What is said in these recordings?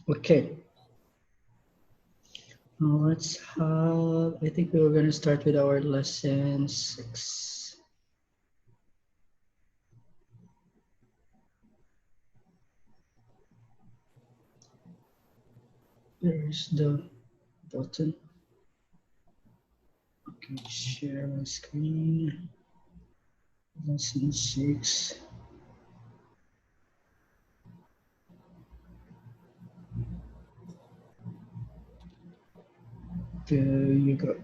Okay. Let's have, I think we were going to start with our lesson 6. There's the button. Okay, share my screen. Lesson 6. There you go.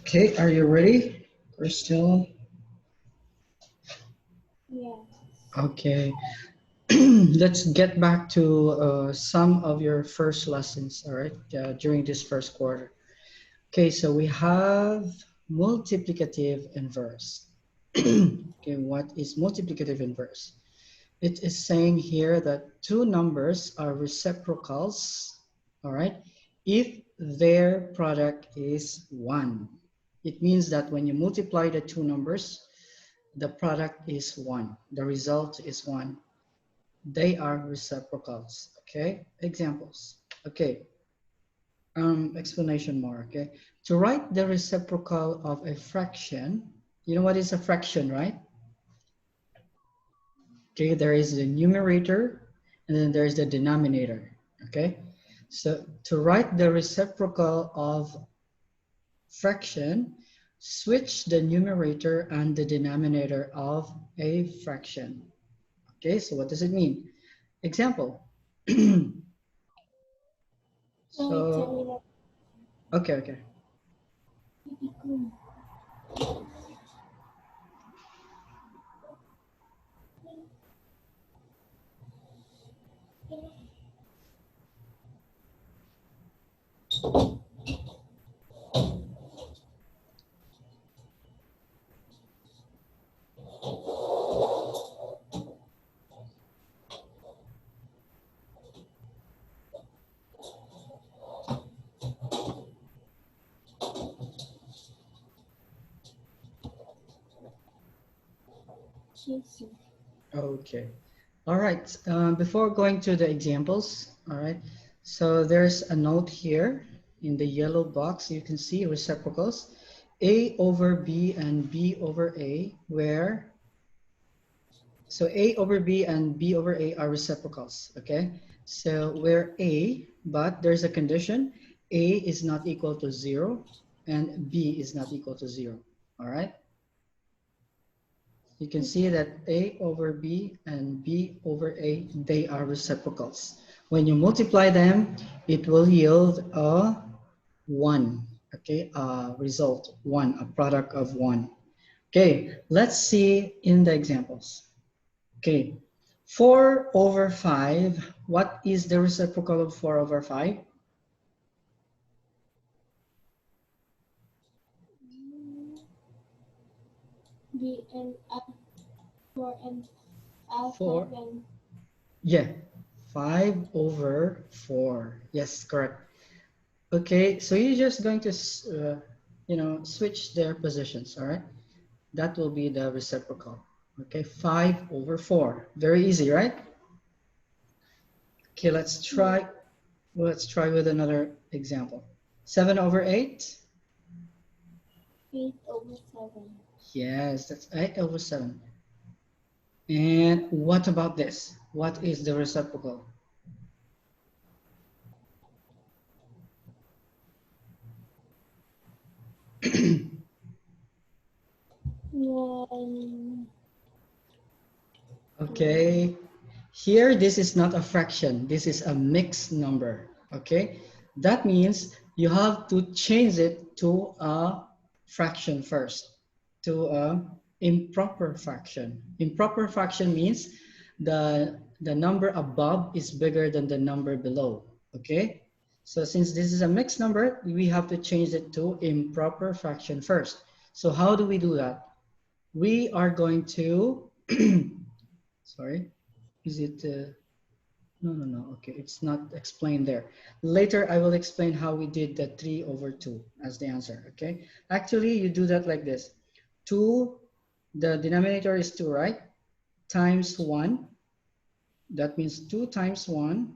Okay, are you ready? We're still? Yes. Okay. Let's get back to some of your first lessons, all right, during this first quarter. Okay, so we have multiplicative inverse. Okay, what is multiplicative inverse? It is saying here that two numbers are reciprocals, all right, if their product is 1. It means that when you multiply the two numbers, the product is 1. The result is 1. They are reciprocals. Okay, examples. Okay, explanation more. Okay, to write the reciprocal of a fraction, you know what is a fraction, right? Okay, there is the numerator and then there's the denominator. Okay, so to write the reciprocal of fraction, switch the numerator and the denominator of a fraction. Okay, so what does it mean? Example. So, okay. Okay. All right. Before going to the examples, all right. So there's a note here in the yellow box. You can see reciprocals, A over B and B over A, where so A over B and B over A are reciprocals. Okay. So where A, but there's a condition, A is not equal to 0 and B is not equal to 0. All right. You can see that A over B and B over A, they are reciprocals. When you multiply them, it will yield a 1, okay, a result 1, a product of 1. Okay, let's see in the examples. Okay, 4 over 5, what is the reciprocal of 4 over 5? B and 4 and 4. 5 and Yeah, 5 over 4. Yes, correct. Okay, so you're just going to, switch their positions, all right? That will be the reciprocal. Okay, 5 over 4. Very easy, right? Okay, let's try with another example. 7 over 8. 8 over 7. Yes, that's 8 over 7. And what about this? What is the reciprocal? 1. Okay, here this is not a fraction, this is a mixed number. Okay, that means you have to change it to a fraction first, to a improper fraction. Improper fraction means the number above is bigger than the number below. Okay, so since this is a mixed number, we have to change it to improper fraction first. So how do we do that? We are going to Sorry, is it? No. Okay, it's not explained there. Later, I will explain how we did the 3 over 2 as the answer, okay? Actually, you do that like this. 2, the denominator is 2, right? Times 1. That means 2 times 1.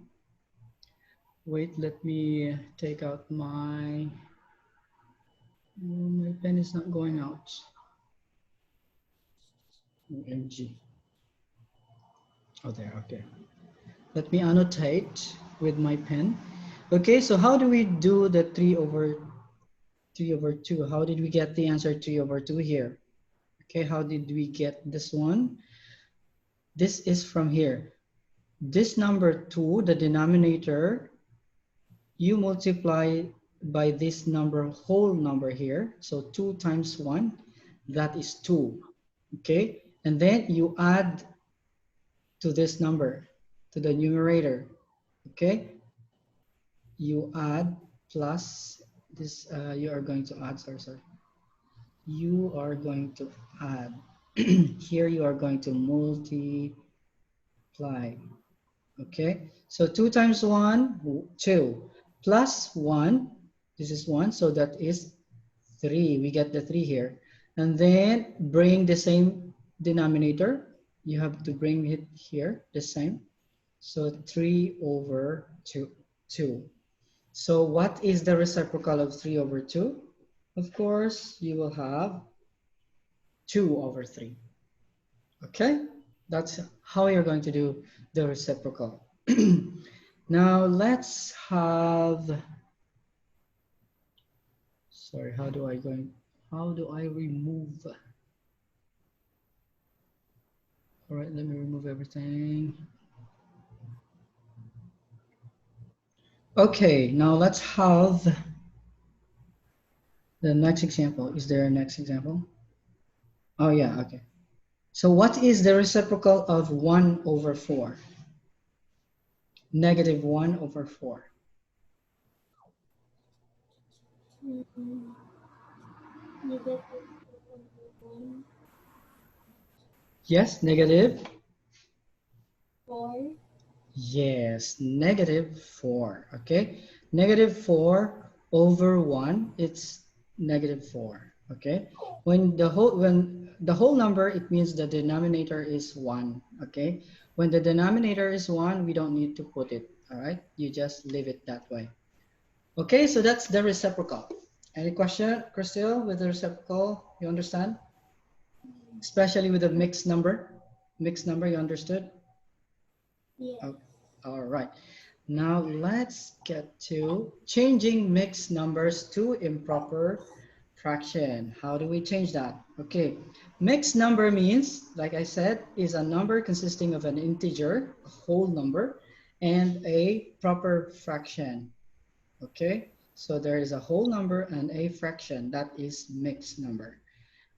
Wait, let me take out my... Oh, my pen is not going out. OMG. Oh, there, okay. Let me annotate with my pen. Okay, so how do we do the 3 over 2? How did we get the answer 3 over 2 here? Okay, how did we get this one? This is from here. This number 2, the denominator, you multiply by this number, whole number here. So 2 times 1, that is 2. Okay, and then you add to this number, to the numerator. Okay, you add plus this, you are going to add, sorry. You are going to add. Here you are going to multiply. Okay, so 2 times 1, 2, plus 1, this is 1, so that is 3. We get the 3 here. And then bring the same denominator. You have to bring it here, the same. So 3 over 2. So what is the reciprocal of 3 over 2? Of course, you will have 2 over 3. Okay, that's how you're going to do the reciprocal. Now let's have, sorry, how do I remove? All right, let me remove everything. Okay, now let's have the next example. Is there a next example? Oh yeah, okay. So what is the reciprocal of 1 over 4? Negative 1 over 4. Negative 1, Yes, negative? 4. Yes, negative 4. Okay, negative 4 over 1, it's negative 4. Okay, when the whole number, it means the denominator is 1. Okay, when the denominator is 1, we don't need to put it. All right, you just leave it that way. Okay, so that's the reciprocal. Any question, Crystal, with the reciprocal? You understand? Especially with a mixed number. Mixed number, you understood? Yes. Oh, all right. Now let's get to changing mixed numbers to improper fraction. How do we change that? Okay, mixed number means, like I said, is a number consisting of an integer, a whole number, and a proper fraction. Okay, so there is a whole number and a fraction, that is mixed number.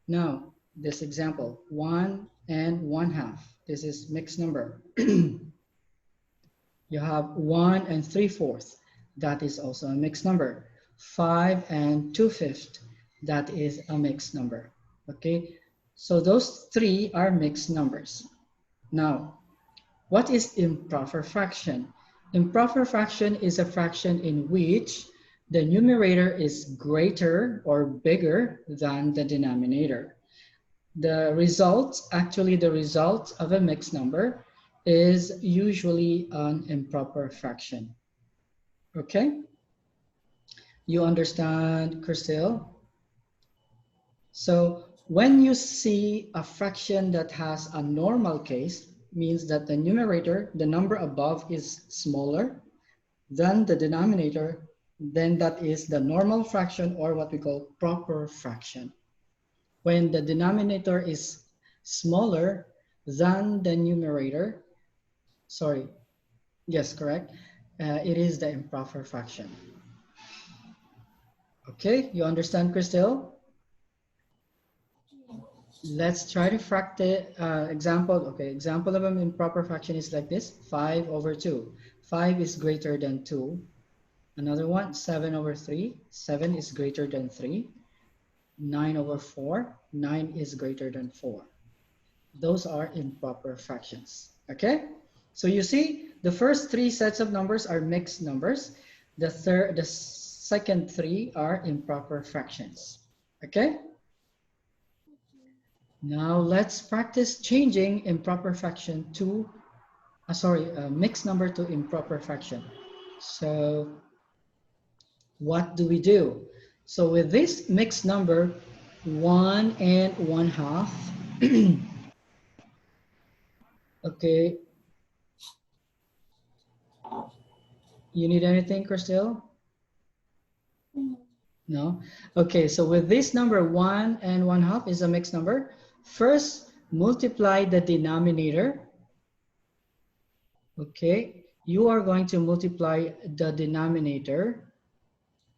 Now, this example, 1 and 1/2, this is mixed number. You have 1 and 3/4, that is also a mixed number. 5 and 2/5, that is a mixed number. Okay, so those three are mixed numbers. Now, what is improper fraction? Improper fraction is a fraction in which the numerator is greater or bigger than the denominator. The result, actually the result of a mixed number, is usually an improper fraction. Okay? You understand, Crystal? So when you see a fraction that has a normal case, means that the numerator, the number above, is smaller than the denominator, then that is the normal fraction, or what we call proper fraction. When the denominator is smaller than the numerator, sorry, yes, correct, it is the improper fraction. Okay, you understand, Crystal? Let's try to fract the example. Okay, example of an improper fraction is like this: 5 over 2. 5 is greater than 2. Another one, 7 over 3. 7 is greater than 3. 9 over 4. 9 is greater than 4. Those are improper fractions. Okay? So you see, the first three sets of numbers are mixed numbers. The second three are improper fractions. Okay? Now let's practice changing improper fraction to, mixed number to improper fraction. So what do we do? So with this mixed number, 1 and 1/2, okay, you need anything, Crystal? No? Okay, so with this number, 1 and 1/2 is a mixed number. First, multiply the denominator. Okay, you are going to multiply the denominator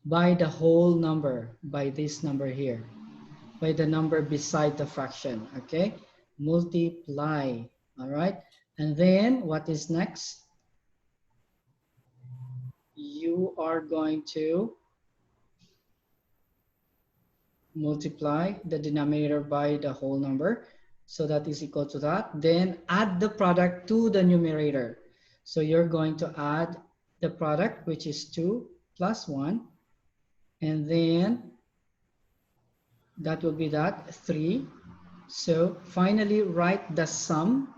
by the whole number, by this number here, by the number beside the fraction. Okay, multiply. All right, and then what is next? You are going to multiply the denominator by the whole number. So that is equal to that. Then add the product to the numerator. So you're going to add the product, which is 2 plus 1. And then that will be that, 3. So finally write the sum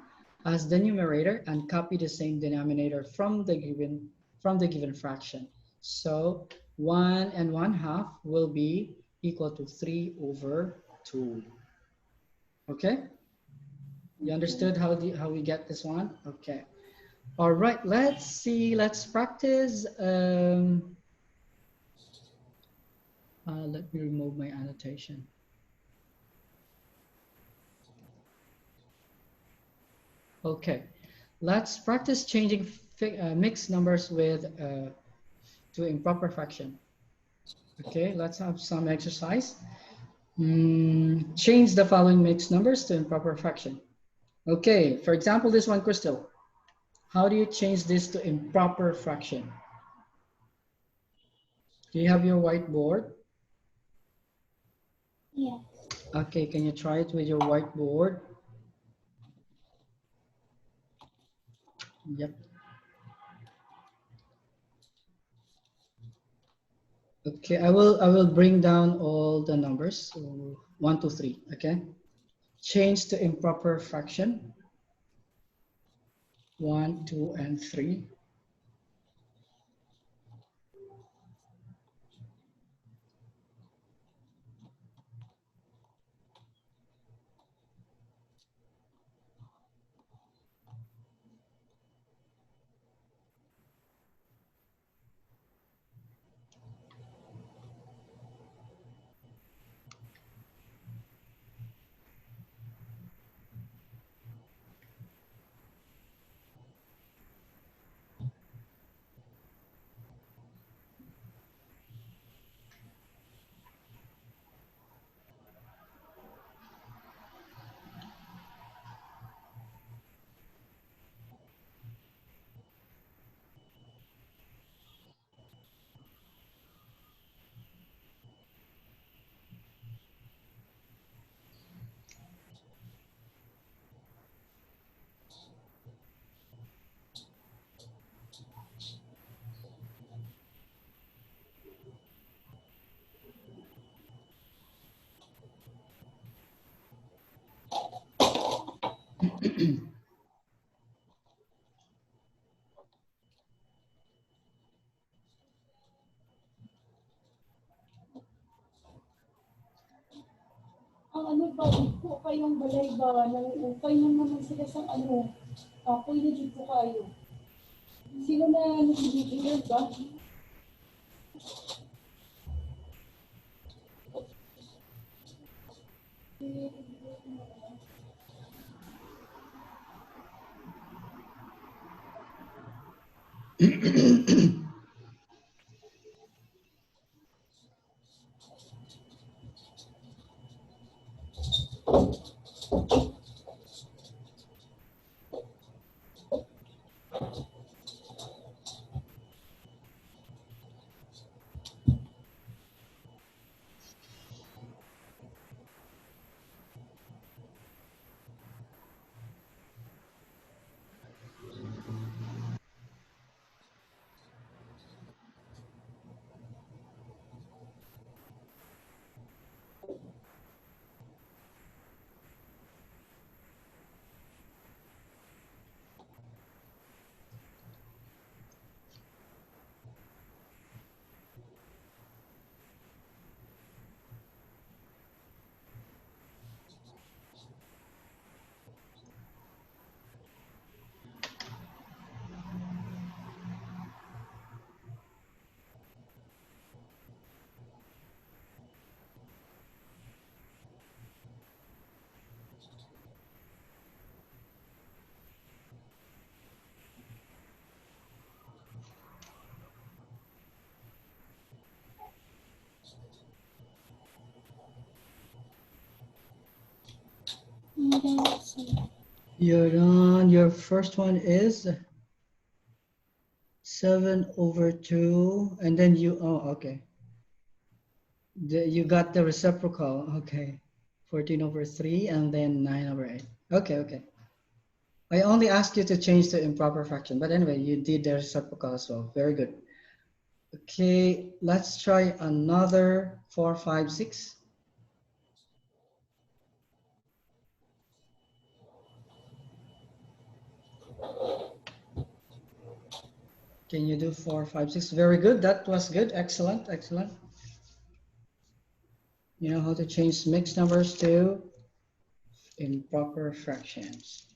as the numerator and copy the same denominator from the given fraction. So 1 and 1/2 will be equal to 3/2. Okay? You understood how we get this one? Okay. All right, let's see, let's practice. Let me remove my annotation. Okay, let's practice changing mixed numbers with to improper fraction. Okay, let's have some exercise. Change the following mixed numbers to improper fraction. Okay, for example, this one, Crystal. How do you change this to improper fraction? Do you have your whiteboard? Yes. Okay, can you try it with your whiteboard? Yep. Okay, I will bring down all the numbers. So 1, 2, 3. Okay. Change to improper fraction. 1, 2, and 3. Ang ano ba, ito kayong balay ba, nangukay na naman sila sa ano, ako'y na dito kayo. Sino na nagigigil ba? You're done. Your first one is 7/2, and then you, oh, okay. You got the reciprocal, okay. 14/3, and then 9/8. Okay, okay. I only asked you to change to improper fraction, but anyway, you did the reciprocal as well. Very good. Okay, let's try another 4, 5, 6. Can you do 4, 5, 6? Very good. That was good. Excellent, excellent. You know how to change mixed numbers to improper fractions.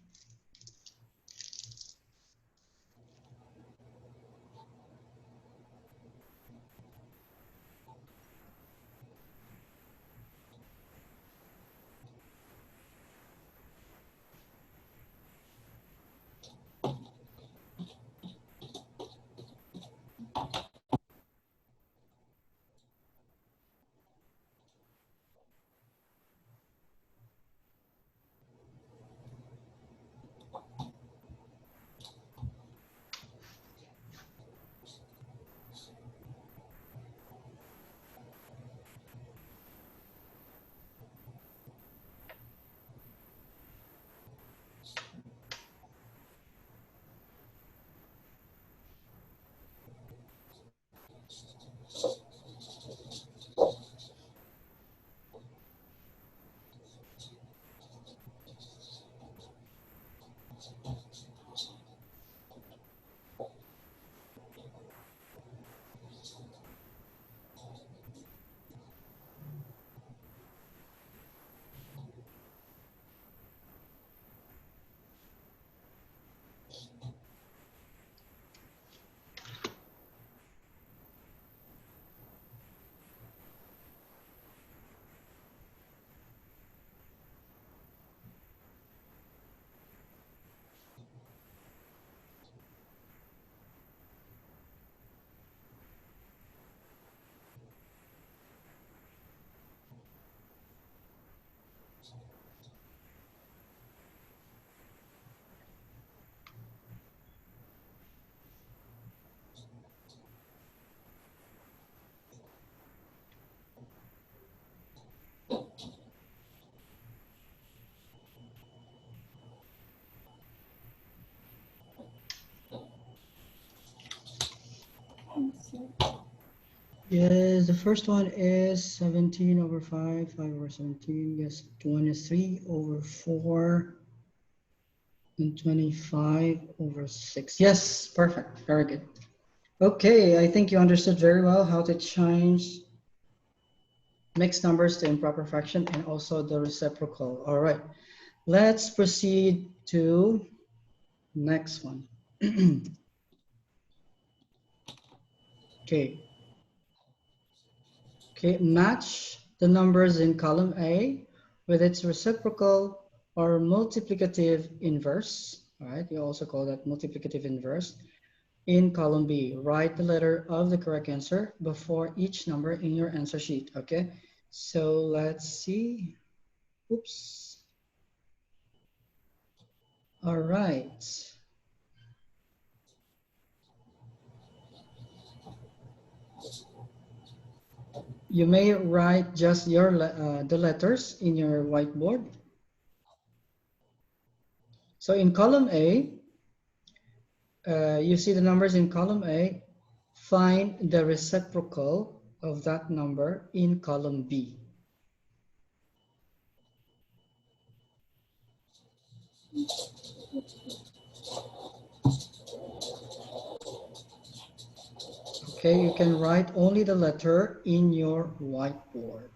Yes, the first one is 17/5, 5/17. Yes, 23/4, and 25/6. Yes, perfect. Very good. Okay, I think you understood very well how to change mixed numbers to improper fraction and also the reciprocal. All right, let's proceed to next one. Okay. Okay, match the numbers in column A with its reciprocal or multiplicative inverse. All right, you also call that multiplicative inverse. In column B, write the letter of the correct answer before each number in your answer sheet. Okay, so let's see. Oops. All right. You may write just the letters in your whiteboard. So in column A, you see the numbers in column A. Find the reciprocal of that number in column B. Okay, you can write only the letter in your whiteboard.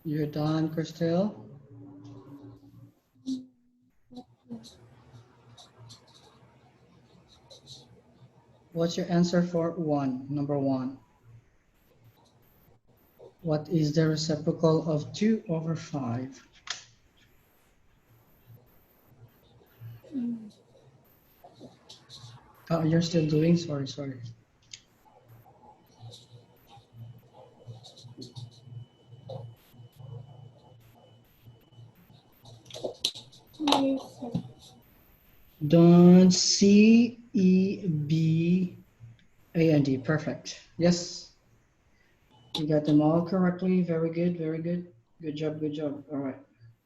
You're done, Christelle? What's your answer for one? Number one. What is the reciprocal of 2 over 5? Oh, you're still doing? Sorry, sorry. Yes, sir. Done. C, E, B, A, and D. Perfect. Yes. You got them all correctly. Very good, very good. Good job, good job. All right.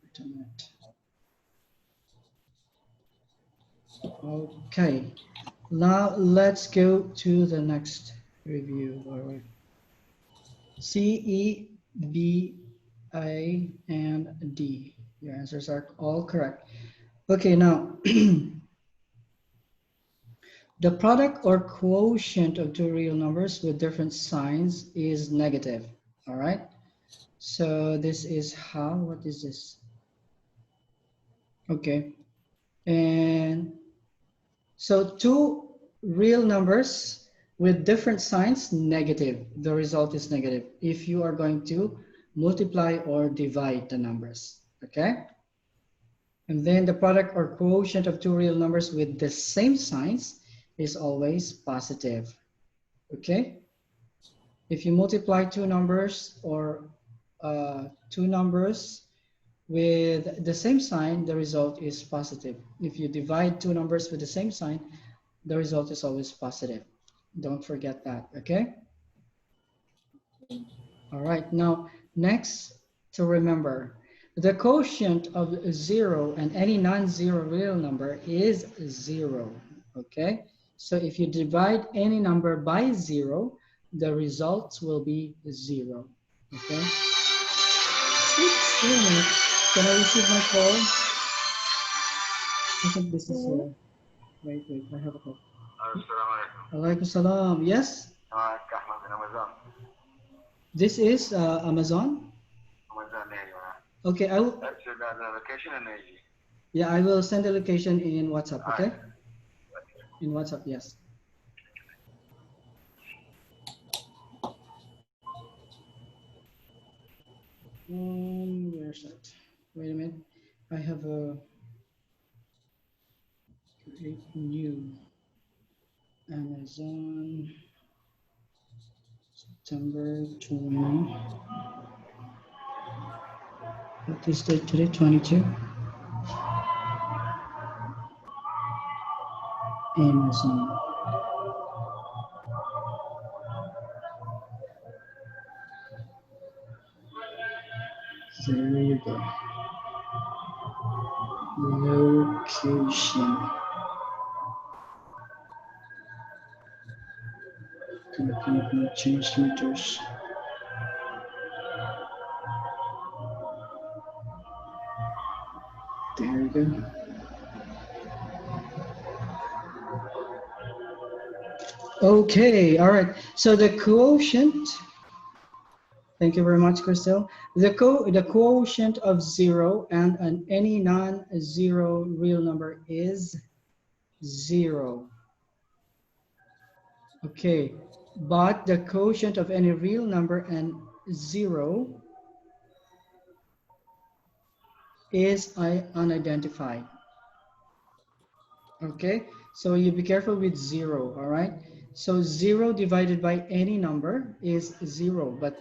Wait a minute. Okay. Now let's go to the next review. All right. C, E, B, A, and D. Your answers are all correct. Okay, now the product or quotient of two real numbers with different signs is negative. All right. So this is how, what is this? Okay. And so two real numbers with different signs, negative. The result is negative if you are going to multiply or divide the numbers. Okay. And then the product or quotient of two real numbers with the same signs is always positive. Okay. If you multiply two numbers or two numbers with the same sign, the result is positive. If you divide two numbers with the same sign, the result is always positive. Don't forget that, okay? All right, now next to remember, the quotient of 0 and any non-zero real number is 0, okay? So if you divide any number by 0, the results will be 0, okay? Oops, wait a minute. Can I receive my call? I think this is, wait, I have a call. Alaikum salam. Yes? This is Amazon? Okay, I will. Yeah, I will send the location in WhatsApp, okay? In WhatsApp, yes. Where's that? Wait a minute. I have a create new Amazon September 20. What is date today? 22. Amazon. There you go. Location. Can change meters. There you go. Okay, all right. So the quotient, thank you very much, Crystal. The quotient of 0 and any non-zero real number is 0. Okay, but the quotient of any real number and 0 is unidentified. Okay, so you be careful with 0, all right? So 0 divided by any number is 0, but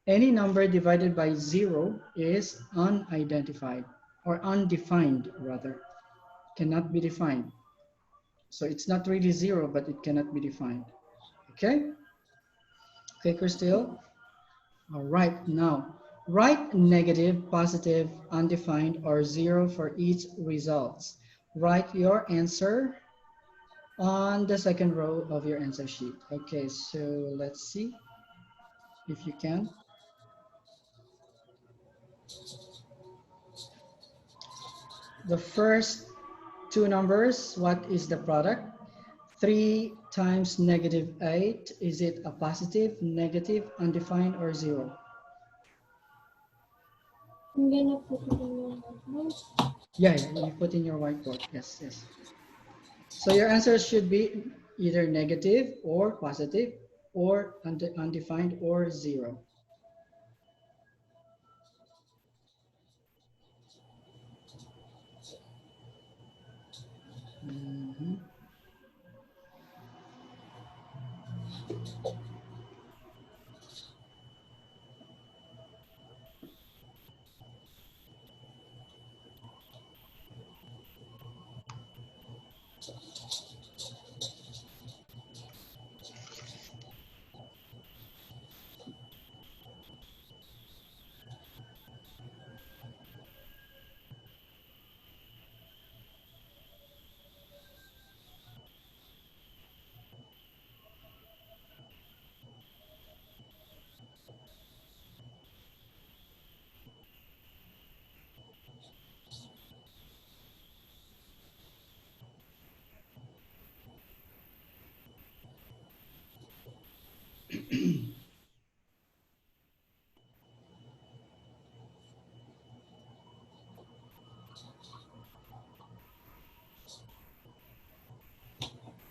any number divided by 0 is unidentified or undefined rather, cannot be defined. So it's not really 0, but it cannot be defined. Okay? Okay, Christelle? All right, now write negative, positive, undefined, or 0 for each results. Write your answer on the second row of your answer sheet. Okay, so let's see if you can. The first two numbers, what is the product? 3 times negative 8, is it a positive, negative, undefined, or 0? I'm gonna put it in your notebook. Yeah, yeah, you put in your whiteboard. Yes, yes. So your answer should be either negative or positive or undefined or zero. Mhm.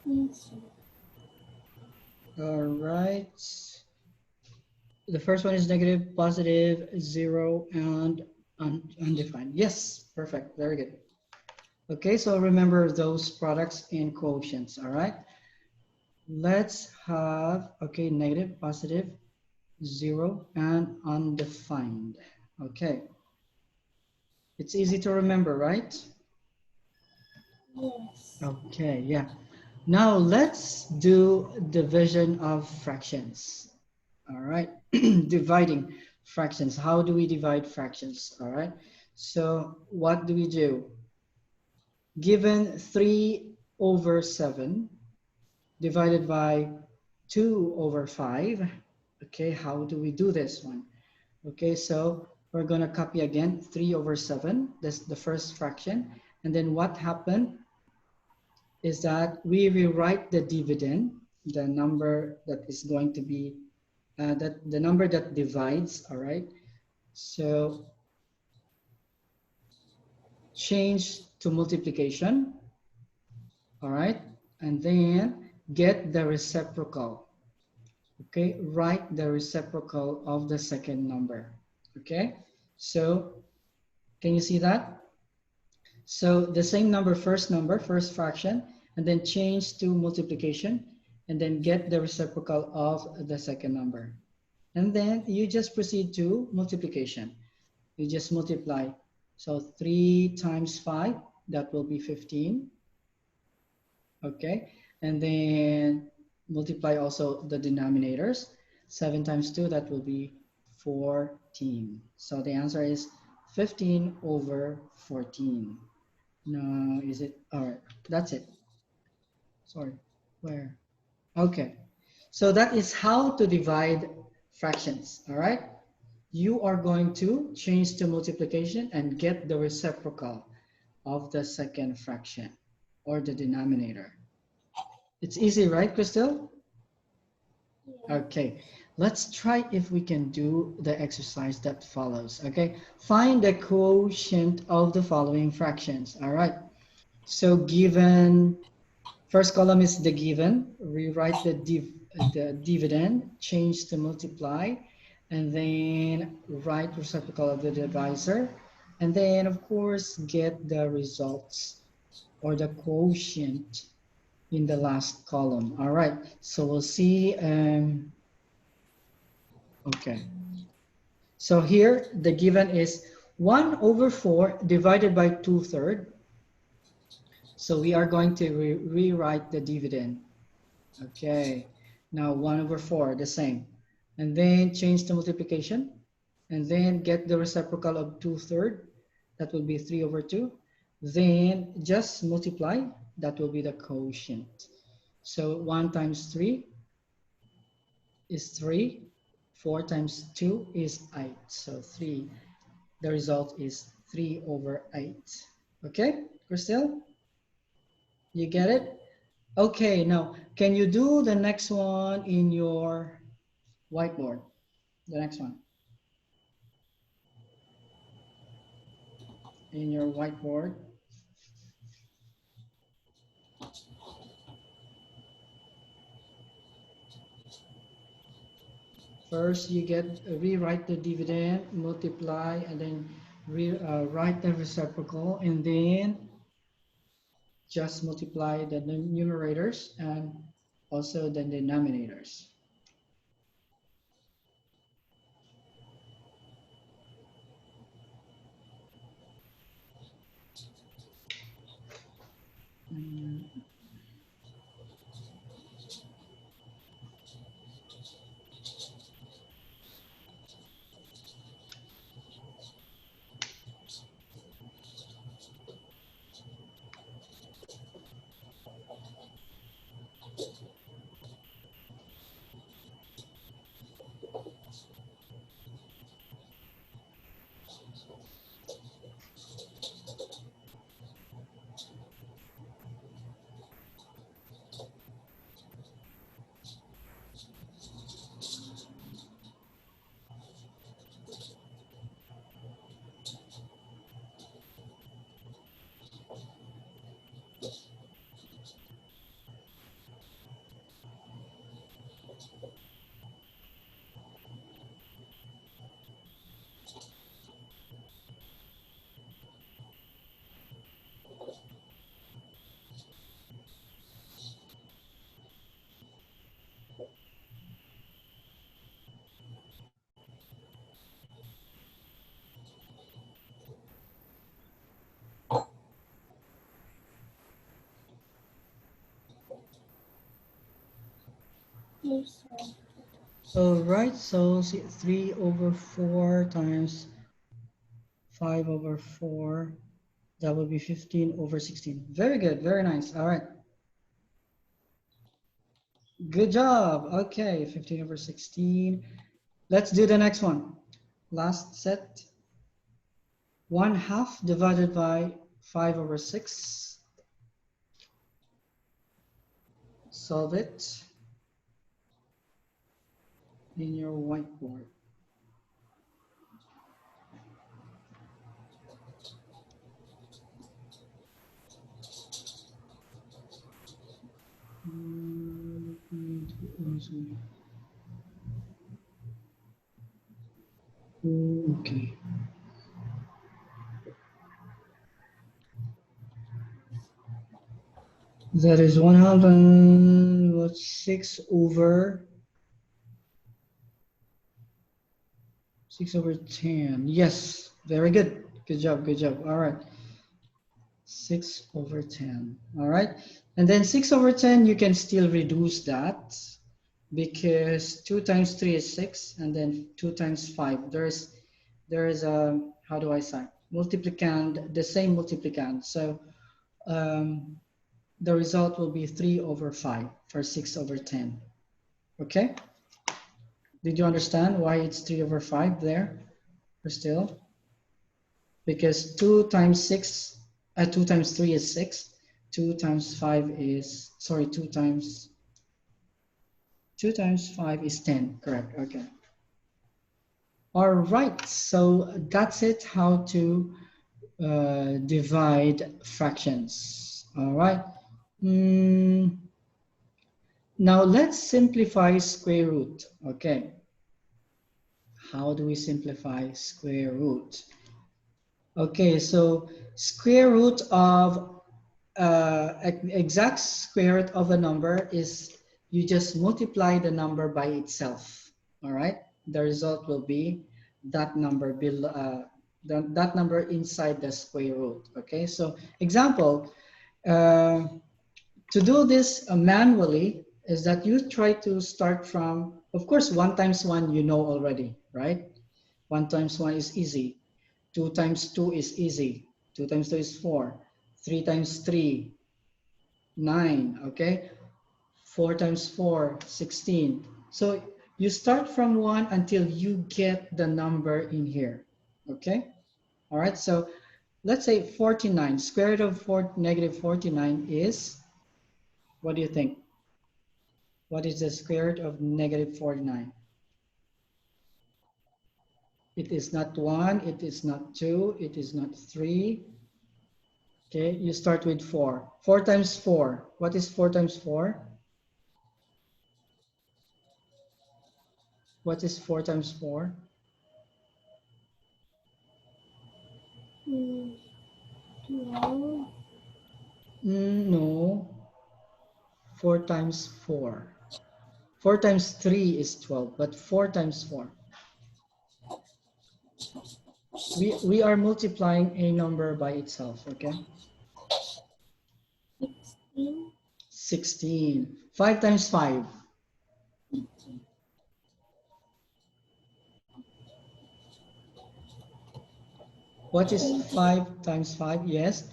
Yes. All right. The first one is negative, positive, zero, and undefined. Yes, perfect. Very good. Okay, so remember those products and quotients. All right. Let's have, okay, negative, positive, zero, and undefined. Okay. It's easy to remember, right? Yes. Okay, yeah. Now let's do division of fractions. All right, dividing fractions. How do we divide fractions? All right, so what do we do? Given 3 over 7 divided by 2 over 5. Okay, how do we do this one? Okay, so we're going to copy again 3 over 7. That's the first fraction. And then what happened is that we rewrite the dividend, the number that is going to be, that the number that divides, all right? So change to multiplication, all right? And then get the reciprocal, okay? Write the reciprocal of the second number, okay? So can you see that? So the same number, first fraction, and then change to multiplication, and then get the reciprocal of the second number. And then you just proceed to multiplication. You just multiply. So 3 times 5, that will be 15. Okay. And then multiply also the denominators. 7 times 2, that will be 14. So the answer is 15 over 14. No, is it? All right. That's it. Sorry. Where? Okay. So that is how to divide fractions. All right. You are going to change to multiplication and get the reciprocal of the second fraction or the denominator. It's easy, right, Crystal? Yeah. Okay, let's try if we can do the exercise that follows. Okay, find the quotient of the following fractions. All right, so given first column is the given, rewrite the dividend, change to multiply, and then write reciprocal of the divisor, and then of course get the results or the quotient in the last column. All right, so we'll see. Okay, so here the given is 1 over 4 divided by 2/3. So we are going to rewrite the dividend. Okay, now 1 over 4, the same. And then change the multiplication. And then get the reciprocal of 2/3. That will be 3 over 2. Then just multiply. That will be the quotient. So 1 times 3 is 3. 4 times 2 is 8. So 3. The result is 3 over 8. Okay, Christelle? You get it? Okay, now can you do the next one in your whiteboard? The next one. in your whiteboard. First, you rewrite the dividend, multiply, and then write the reciprocal, and then just multiply the numerators and also the denominators. Yes, So right, so 3 over 4 times 5 over 4, that will be 15 over 16. Very good, very nice. All right. Good job. Okay, 15 over 16. Let's do the next one. Last set. 1/2 divided by 5 over 6. Solve it in your whiteboard. Okay. That is 106 over 6 over 10. Yes, very good. Good job, good job. All right. 6 over 10. All right. And then 6 over 10, you can still reduce that because 2 times 3 is 6, and then 2 times 5. There is a, how do I say, multiplicand, the same multiplicand. So the result will be 3 over 5 for 6 over 10. Okay? Did you understand why it's 3 over 5 there? Or still? Because 2 times 6, 2 times 3 is 6. 2 times 5 is, sorry, 2 times 5 is 10. Correct. Okay. All right. So that's it, how to divide fractions. All right. Now let's simplify square root. Okay. How do we simplify square root? Okay, so square root of exact square root of a number is you just multiply the number by itself. All right, the result will be that number below, that number inside the square root. Okay, so example, to do this manually is that you try to start from, of course, 1 times 1 you know already, right? 1 times 1 is easy. 2 times 2 is easy. 2 times 2 is 4. 3 times 3, 9, okay? 4 times 4, 16. So you start from 1 until you get the number in here, okay? All right, so let's say 49. Square root of negative 49 is, what do you think? What is the square root of negative 49? It is not 1, it is not 2, it is not 3, Okay, you start with 4. 4 times 4. What is 4 times 4? What is 4 times 4? 12. No. 4 times 4. 4 times 3 is 12, but 4 times 4. We are multiplying a number by itself, okay? 16. 16. 5 times 5. What is 5 times 5? Yes,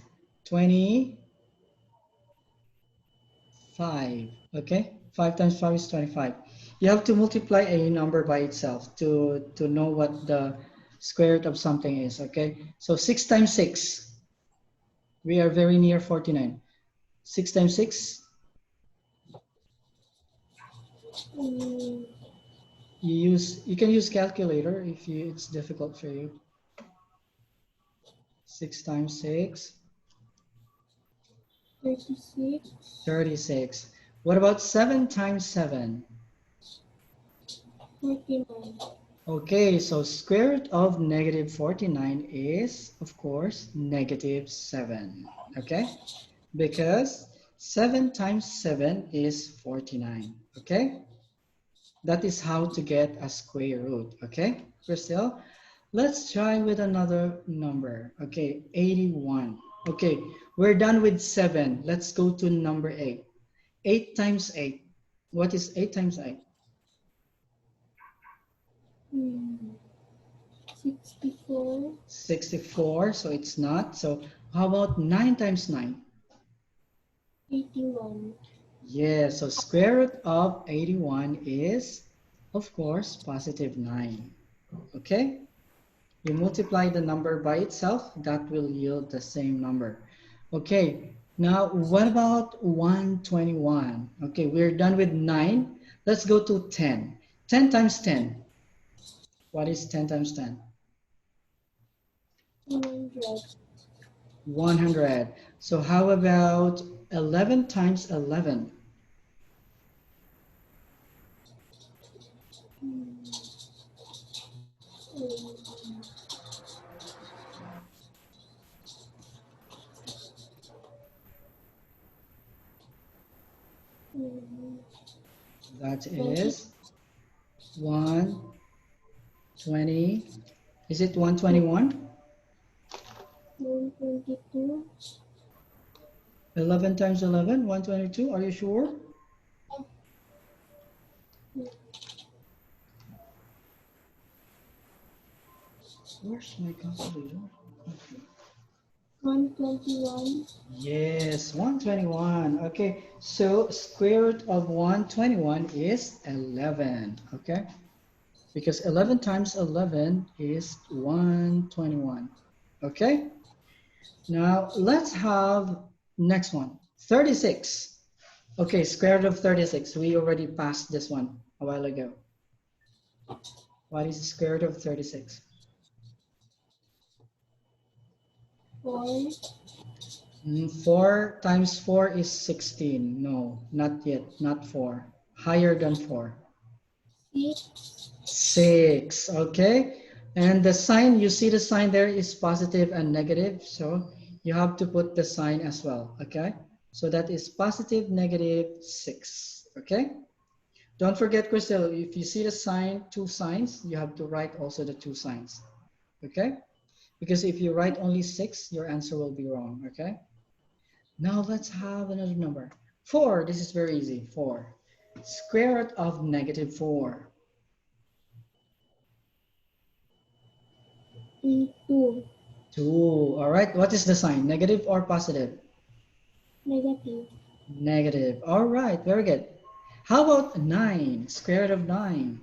25. Okay, 5 times 5 is 25. You have to multiply a number by itself to know what the square root of something is, okay? So 6 times 6, we are very near 49. 6 times 6, Mm, you can use calculator if it's difficult for you. 6 times 6, 36. 36. What about 7 times 7? 49. Okay, so square root of negative 49 is, of course, negative 7. Okay, because 7 times 7 is 49. Okay, that is how to get a square root. Okay, Crystal, let's try with another number. Okay, 81. Okay, we're done with 7. Let's go to number 8. 8 times 8. What is 8 times 8? Mm, 64. 64, so it's not. So how about 9 times 9? 81. Yeah, so square root of 81 is, of course, positive 9. Okay? You multiply the number by itself, that will yield the same number. Okay, now what about 121? Okay, we're done with 9. Let's go to 10. 10 times 10. What is 10 times 10? 100. 100. So how about 11 times 11? Mm, mm, That 20. is 120. Is it 121? 122. 11 times 11, 122. Are you sure? Where's my calculator? Okay. 121. Yes, 121. Okay, so square root of 121 is 11. Okay, because 11 times 11 is 121. Okay, now let's have next one. 36. Okay, square root of 36. We already passed this one a while ago. What is the square root of 36? 4. 4 times 4 is 16. No, not yet, not 4. Higher than 4. 6. 6, okay? And the sign, you see the sign there is positive and negative, so you have to put the sign as well, okay? So that is positive, negative, 6, okay? Don't forget, Crystal, if you see the sign, two signs, you have to write also the two signs, okay? Because if you write only 6, your answer will be wrong, okay? Now let's have another number. 4, this is very easy, 4. Square root of negative 4. 2. 2. All right, what is the sign? Negative or positive? Negative. Negative. All right, very good. How about 9? Square root of 9.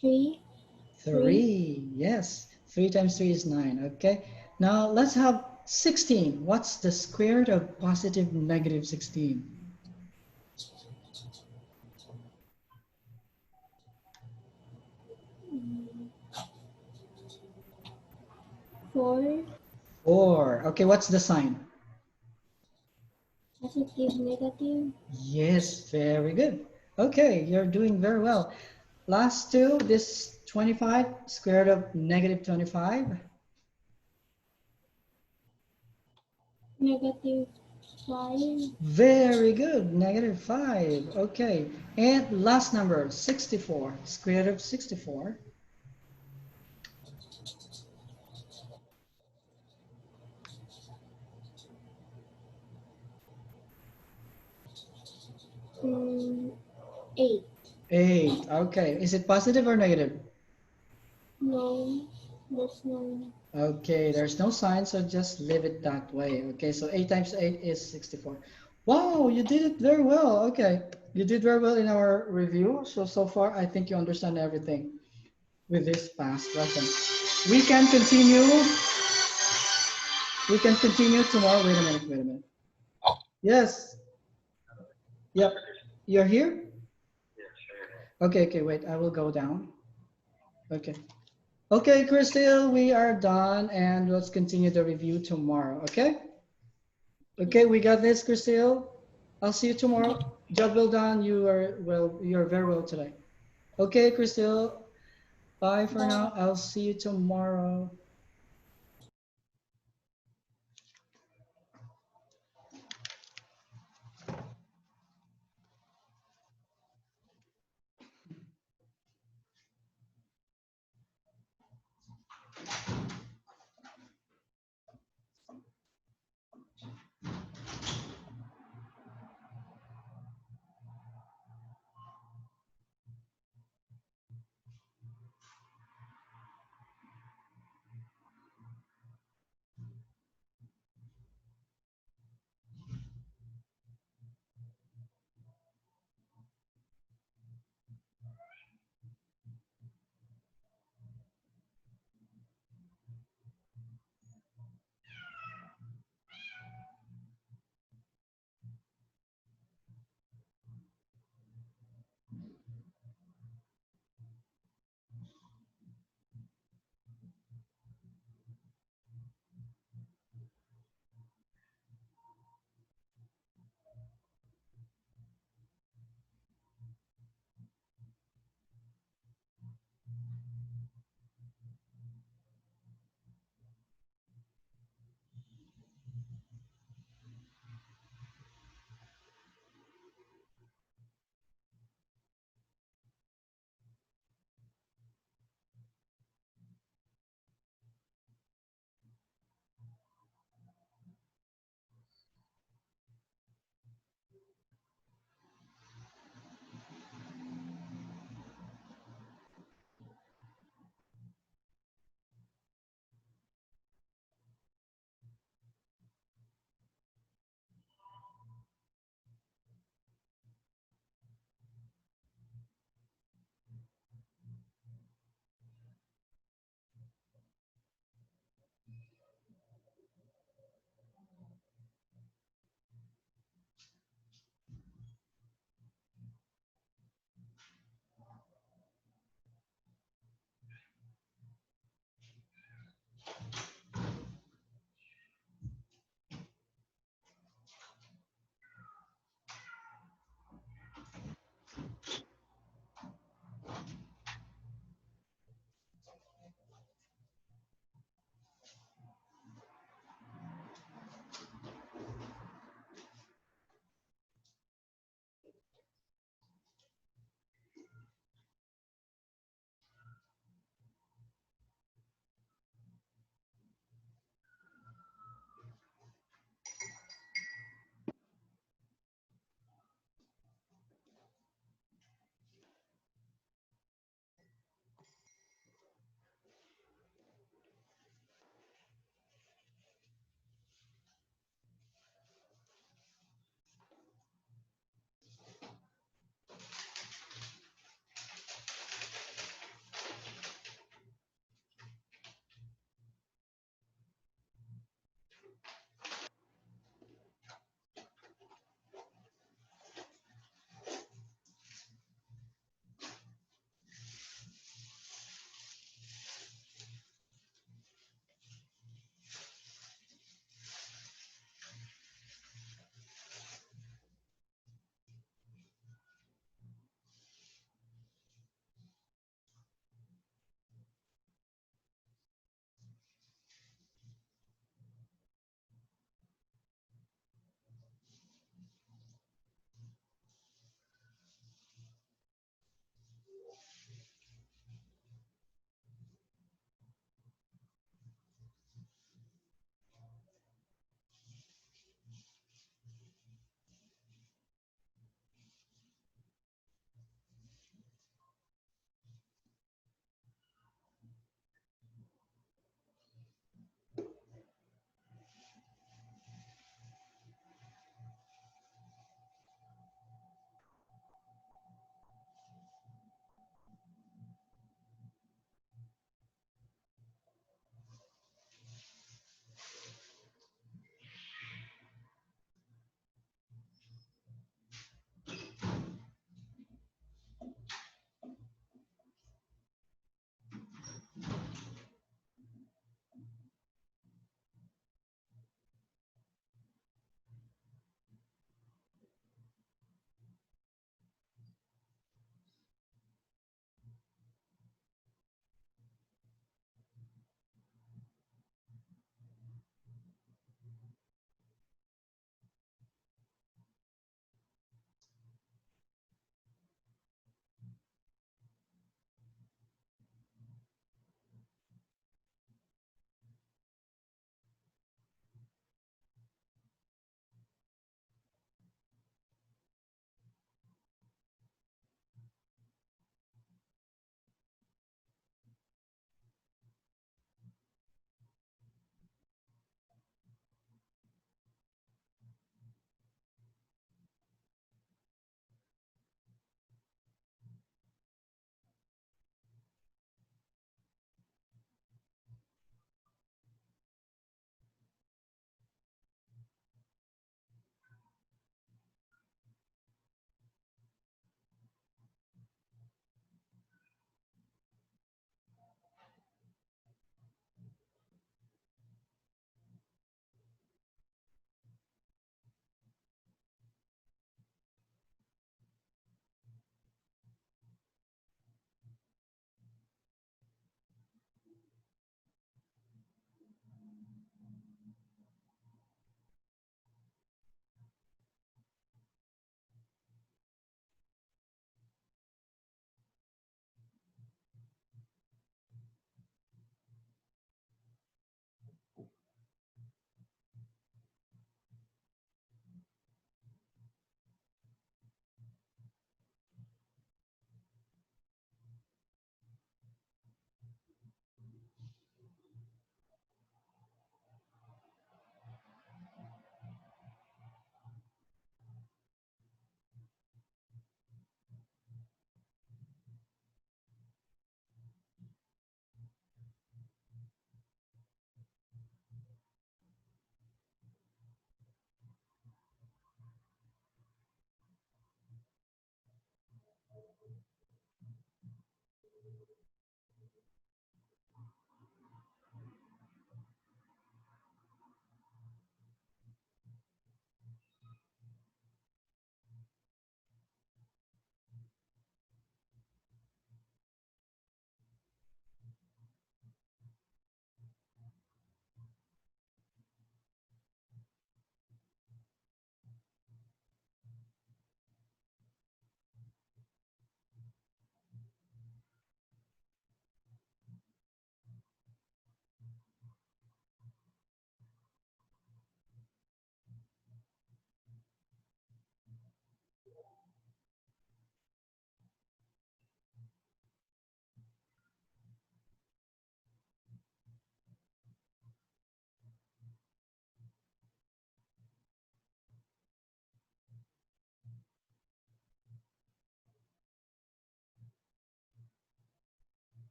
3. 3. 3. Yes, 3 times 3 is 9. Okay, now let's have 16. What's the square root of positive negative 16? 4. 4. Okay, what's the sign? Positive, negative. Yes, very good. Okay, you're doing very well. Last two, this 25, square root of negative 25. Negative 5. Very good, negative 5. Okay, and last number, 64, square root of 64. Mm, 8. 8. Okay, is it positive or negative? No, there's no. Okay, there's no sign, so just leave it that way. Okay, so 8 times 8 is 64. Wow, you did it very well. Okay, you did very well in our review. So far, I think you understand everything with this past lesson. We can continue. We can continue tomorrow. Wait a minute, wait a minute. Yes. Yep. You're here? Okay, okay, wait. I will go down. Okay. Okay, Crystal, we are done and let's continue the review tomorrow, okay? Okay, we got this, Crystal. I'll see you tomorrow. Job well done. You're very well today. Okay, Crystal. Bye for Bye. now. I'll see you tomorrow.